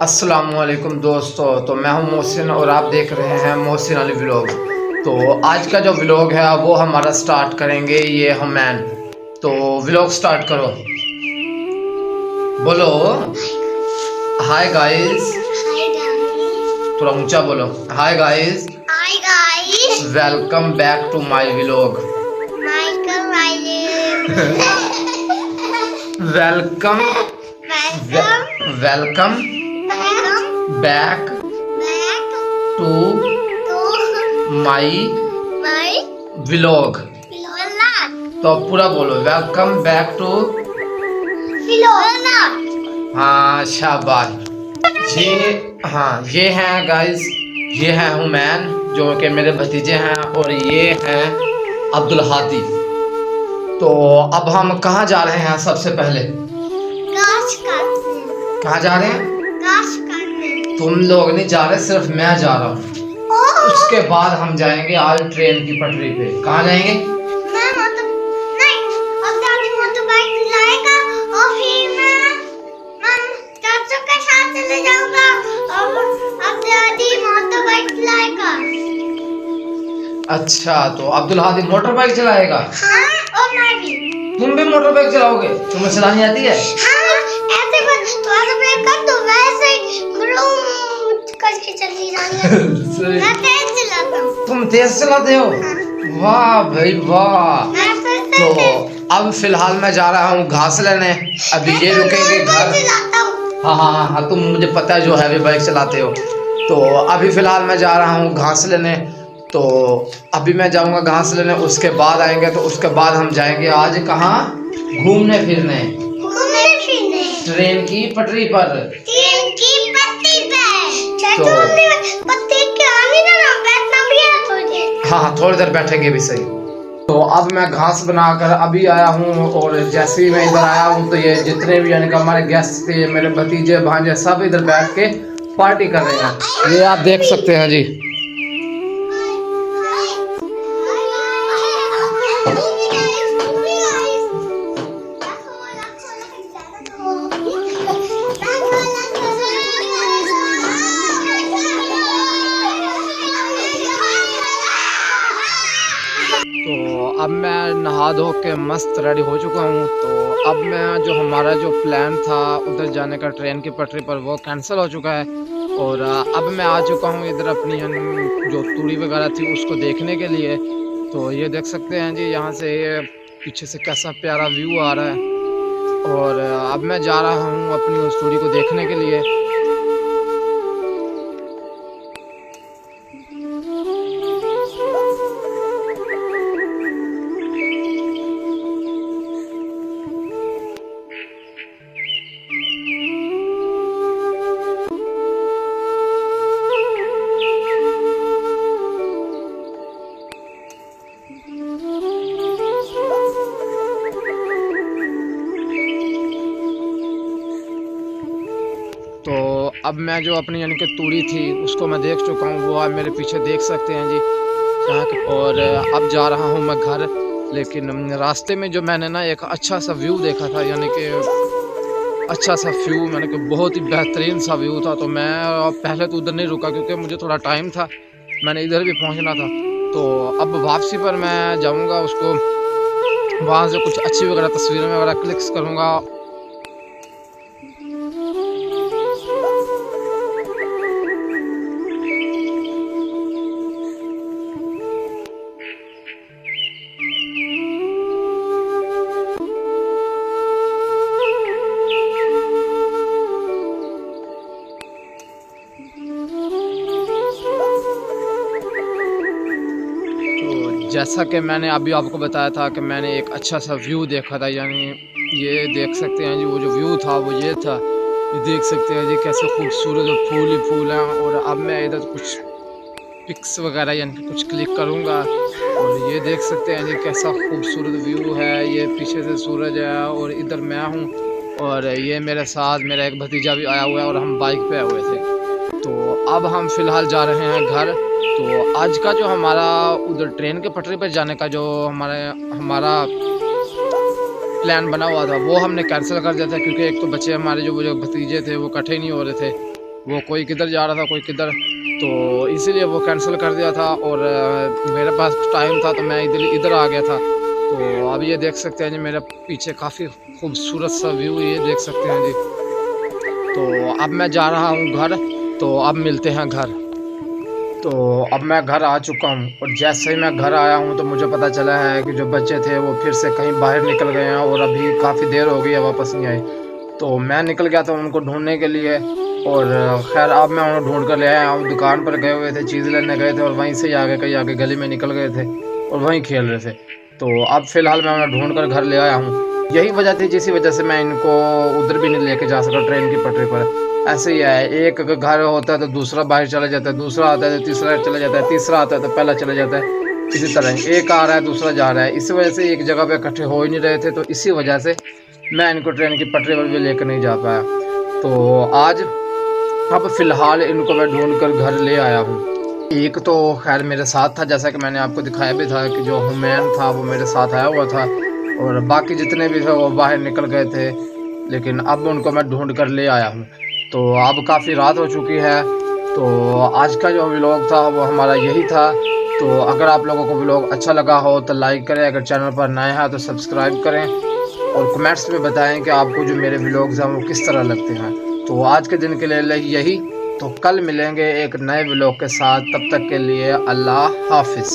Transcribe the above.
अस्सलामुअलैकुम दोस्तों। तो मैं हूं मोहसिन और आप देख रहे हैं मोहसिन अली व्लॉग। तो आज का जो व्लॉग है वो हमारा स्टार्ट करेंगे ये हमैन। तो व्लॉग स्टार्ट करो, बोलो हाय गाइस। थोड़ा ऊंचा बोलो, hi guys. Hi guys. Welcome back to my vlog. Michael Riley. Welcome Welcome. Welcome Welcome back back to to my my vlog. vlog. तो पूरा बोलो, वेलकम बैक टू। Vlog. हाँ शाबाश। ये हाँ ये हैं गाइस, ये हैं हुमैन जो कि मेरे भतीजे हैं और ये हैं अब्दुल हादी। तो अब हम कहाँ जा रहे हैं? सबसे पहले घास काटने. कहाँ जा रहे हैं? घास काटने. तुम लोग नहीं जा रहे, सिर्फ मैं जा रहा हूँ। उसके बाद हम जाएंगे आज ट्रेन की पटरी पे। कहाँ जाएंगे? मैं नहीं, अब दादी मोटरबाइक चलाएगा और फिर मैं चाचू के साथ चले जाऊंगा और अब दादी मोटरबाइक चलाएगा. अच्छा, तो अब्दुल हादी मोटर बाइक चलाएगा। हाँ, और मैं भी. तुम भी मोटर बाइक चलाओगे? तुम्हें चलानी आती है? हाँ, ऐसे बस थोड़ा ब्रेक कर दो, वैसे ही ग्रूम करके चली जानी. मैं तेज चलाता हूँ. तुम तेज चलाते हो? वाह भाई वाह। मैं तो अब फिलहाल मैं जा रहा हूँ घास लेने। अभी ये रुकेंगे घर। चलाता हूँ. हाँ, तुम मुझे पता है जो हैवी बाइक चलाते हो। तो अभी फिलहाल मैं जा रहा हूँ घास लेने। तो अभी मैं जाऊँगा घास लेने, उसके बाद आएंगे। तो उसके बाद हम जाएंगे आज कहाँ? घूमने फिरने, घूमने फिरने. ट्रेन की पटरी पर। ट्रेन की पट्टी पे. चाचू तो- हमने पट्टी के आने ना बैठना भी है तुझे. हाँ, थोड़ी देर बैठेंगे भी सही। तो अब मैं घास बनाकर अभी आया हूँ और जैसे ही मैं इधर आया हूँ तो ये जितने भी यानी कि हमारे गेस्ट थे, मेरे भतीजे भांजे, सब इधर बैठ के पार्टी कर रहे हैं। ये आप देख सकते हैं जी। तो अब मैं नहा धो के मस्त रेडी हो चुका हूँ। तो अब मैं जो हमारा जो प्लान था उधर जाने का ट्रेन की पटरी पर, वो कैंसिल हो चुका है। और अब मैं आ चुका हूँ इधर अपनी जो तूड़ी वगैरह थी उसको देखने के लिए। तो ये देख सकते हैं जी, यहाँ से ये पीछे से कैसा प्यारा व्यू आ रहा है। और अब मैं जा रहा हूँ अपनी उस तूड़ी को देखने के लिए। तो अब मैं जो अपनी यानी कि तूड़ी थी उसको मैं देख चुका हूँ, वो आप मेरे पीछे देख सकते हैं जी यहाँ के। और अब जा रहा हूँ मैं घर। लेकिन रास्ते में जो मैंने ना एक अच्छा सा व्यू देखा था, यानी कि अच्छा सा व्यू, यानी कि बहुत ही बेहतरीन सा व्यू था। तो मैं पहले तो उधर नहीं रुका क्योंकि मुझे थोड़ा टाइम था, मैंने इधर भी पहुँचना था। तो अब वापसी पर मैं जाऊँगा, उसको वहाँ से कुछ अच्छी वगैरह तस्वीरें वगैरह क्लिक्स करूँगा। जैसा कि मैंने अभी आपको बताया था कि मैंने एक अच्छा सा व्यू देखा था, यानी ये देख सकते हैं जी, वो जो व्यू था वो ये था। ये देख सकते हैं जी कैसे खूबसूरत फूल ही फूल हैं। और अब मैं इधर कुछ पिक्स वगैरह यानी कि कुछ क्लिक करूँगा। और ये देख सकते हैं जी कैसा खूबसूरत व्यू है। ये पीछे से सूरज है और इधर मैं हूँ और ये मेरे साथ मेरा एक भतीजा भी आया हुआ है और हम बाइक पे आए हुए थे। तो अब हम फ़िलहाल जा रहे हैं घर। तो आज का जो हमारा उधर ट्रेन के पटरी पर जाने का जो हमारा प्लान बना हुआ था वो हमने कैंसिल कर दिया था, क्योंकि एक तो बच्चे हमारे जो भतीजे थे वो इकट्ठे नहीं हो रहे थे। वो कोई किधर जा रहा था कोई किधर, तो इसीलिए वो कैंसिल कर दिया था। और मेरे पास टाइम था तो मैं इधर आ गया था। तो अब ये देख सकते हैं जी मेरे पीछे काफ़ी खूबसूरत सा व्यू ये देख सकते हैं जी। तो अब मैं जा रहा हूँ घर, तो अब मिलते हैं घर। तो अब मैं घर आ चुका हूँ और जैसे ही मैं घर आया हूँ तो मुझे पता चला है कि जो बच्चे थे वो फिर से कहीं बाहर निकल गए हैं और अभी काफ़ी देर हो गई है वापस नहीं आए। तो मैं निकल गया था उनको ढूंढने के लिए, और खैर अब मैं उन्हें ढूंढ कर ले आया हूँ। दुकान पर गए हुए थे, चीज़ लेने गए थे और वहीं से ही आगे कहीं आगे गली में निकल गए थे और वहीं खेल रहे थे। तो अब फ़िलहाल मैं उन्हें ढूंढ कर घर ले आया हूँ। यही वजह थी जिस वजह से मैं इनको उधर भी नहीं लेके जा सका ट्रेन की पटरी पर। ऐसे ही है, एक घर होता है तो दूसरा बाहर चला जाता है, दूसरा आता है तो तीसरा चला जाता है, तीसरा आता है तो पहला चला जाता है। इसी तरह एक आ रहा है दूसरा जा रहा है, इसी वजह से एक जगह पे इकट्ठे हो ही नहीं रहे थे। तो इसी वजह से मैं इनको ट्रेन की पटरी पर भी लेकर नहीं जा पाया। तो आज अब फ़िलहाल इनको मैं ढूंढ कर घर ले आया हूँ। एक तो खैर मेरे साथ था, जैसा कि मैंने आपको दिखाया भी था कि जो हुमैन था वो मेरे साथ आया हुआ था, और बाकी जितने भी थे वो बाहर निकल गए थे। लेकिन अब उनको मैं ढूंढ कर ले आया हूँ। तो अब काफ़ी रात हो चुकी है। तो आज का जो व्लॉग था वो हमारा यही था। तो अगर आप लोगों को व्लॉग अच्छा लगा हो तो लाइक करें, अगर चैनल पर नए हैं तो सब्सक्राइब करें, और कमेंट्स में बताएं कि आपको जो मेरे व्लॉग्स हैं वो किस तरह लगते हैं। तो आज के दिन के लिए यही। तो कल मिलेंगे एक नए व्लॉग के साथ, तब तक के लिए अल्लाह हाफिज़।